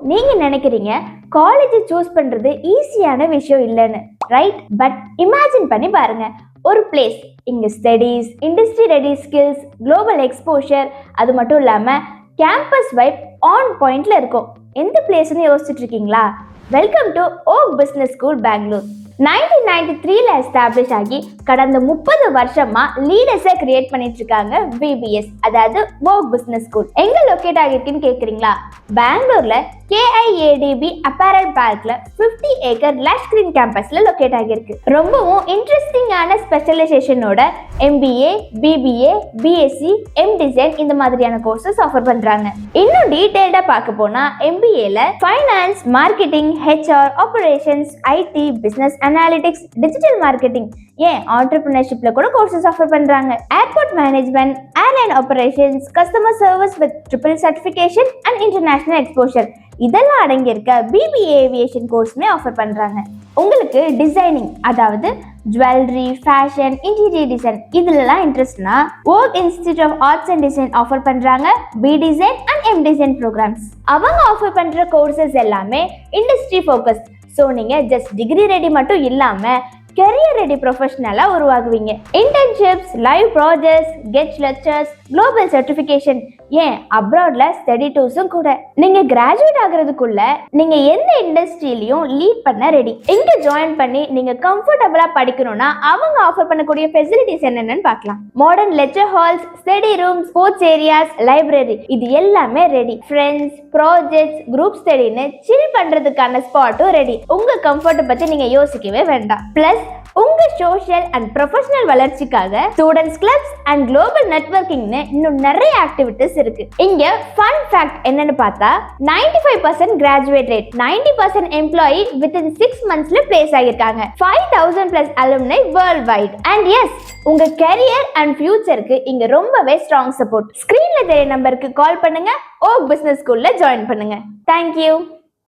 நீங்க நினைக்கிறீங்க college choose பண்றது ஈஸியான விஷயம் இல்லைன்னு, ரைட்? பட் இமேஜின் பண்ணி பாருங்க, ஒரு பிளேஸ் இங்க studies, industry ready skills, global exposure, அது மட்டும் இல்லாம கேம்பஸ் வைப் ஆன் பாயிண்ட்ல இருக்கும். எந்த பிளேஸ்னு யோசிச்சுட்டு இருக்கீங்களா? Welcome to Oak business school Bangalore. 1993ல எஸ்டாப்ளிஷ் ஆகி கடந்த 30 வருஷமா லீடர்ஸை கிரியேட் பண்ணிட்டு இருக்காங்க VBS, அதாவது ஓக் பிசினஸ் ஸ்கூல். எங்க லொகேட் ஆகிருக்குன்னு கேக்குறீங்களா? பெங்களூர்ல KIADB அப்பேரல் பார்க்ல 50 ஏக்கர் லாஷ் கிரீன் கேம்பஸ்ல லொகேட் ஆகிருக்கு. ரொம்பவும் இன்ட்ரெஸ்டிங்கான ஸ்பெஷலைசேஷனோட MBA, BBA, BSc, MDisign இந்த மாதிரியான கோர்சஸ் ஆஃபர் பண்றாங்க. இன்னும் டீடைல்டா பார்க்க போனா MBAல finance, marketing, HR, operations, IT, business analytics, digital marketing, ஏன் ஆண்டர்பிரினர்ஷிப்ல கூட கோர்சஸ் ஆஃபர் பண்றாங்க. Airport management, airline operations, customer service with triple certification and international exposure இதெல்லாம் அடங்கியிருக்க BBA ஏவியேஷன் கோர்ஸ்மே ஆஃபர் பண்றாங்க. உங்களுக்கு டிசைனிங், அதாவது ஜுவல்லரி, ஃபேஷன், இன்டீரியர் டிசைன் இதுலலாம் இன்ட்ரெஸ்ட்னா Oak institute of arts and design offer பண்றாங்க BDisign அண்ட் MDisign ப்ரோக்ராம்ஸ். அவங்க ஆஃபர் பண்ற கோர்சஸ் எல்லாமே இண்டஸ்ட்ரி ஃபோக்கஸ்ட். ஸோ நீங்க ஜஸ்ட் டிகிரி ரெடி மட்டும் இல்லாம கெரியர் ரெடி ப்ரொஃபஷனலா உருவாகுவீங்க. Internships, live projects, guest lectures, global certification, ஏன் அப்ராட்ல ஸ்டடி டூர்ஸும் கூட. நீங்க கிராஜுவேட் ஆகுறதுக்குள்ள நீங்க எந்த இண்டஸ்ட்ரியிலையும் லீட் பண்ண ரெடி. இங்க ஜாயின் பண்ணி நீங்க கம்ஃபர்டபுளா படிக்கணும்னா அவங்க ஆஃபர் பண்ணக்கூடிய ஃபெசிலிட்டிஸ் என்னென்னு பார்க்கலாம். Modern lecture halls, study room, sports areas, library இது எல்லாமே ரெடி. ஃப்ரெண்ட்ஸ், ப்ராஜெக்ட்ஸ், குரூப் ஸ்டடின்னு சில் பண்றதுக்கான ஸ்பாட்டும் ரெடி. உங்க கம்ஃபர்ட்டை பத்தி நீங்க யோசிக்கவே வேண்டாம். பிளஸ் உங்க சோஷியல் அண்ட் ப்ரொஃபஷனல் வளர்ச்சிக்காக ஸ்டூடெண்ட்ஸ் கிளப்ஸ் அண்ட் குளோபல் நெட்வொர்க்கிங்னு இன்னும் நிறைய ஆக்டிவிட்டிஸ் இருக்கு. இங்க ஃபன் ஃபேக்ட் என்னன்னு பார்த்தா 95% கிராஜுவேட் ரேட், 90% எம்ப்ளாயி வித்தின் 6 monthsல பிளேஸ் ஆகியிருக்காங்க. 5000+ alumni world wide. And yes, உங்க கெரியர் அண்ட் ஃபியூச்சருக்கு இங்க ரொம்பவே ஸ்ட்ராங் சப்போர்ட். ஸ்கிரீன்ல தெரிய நம்பருக்கு கால் பண்ணுங்க, ஓக் பிசினஸ் ஸ்கூல்ல ஜாயின் பண்ணுங்க. தேங்க்யூ.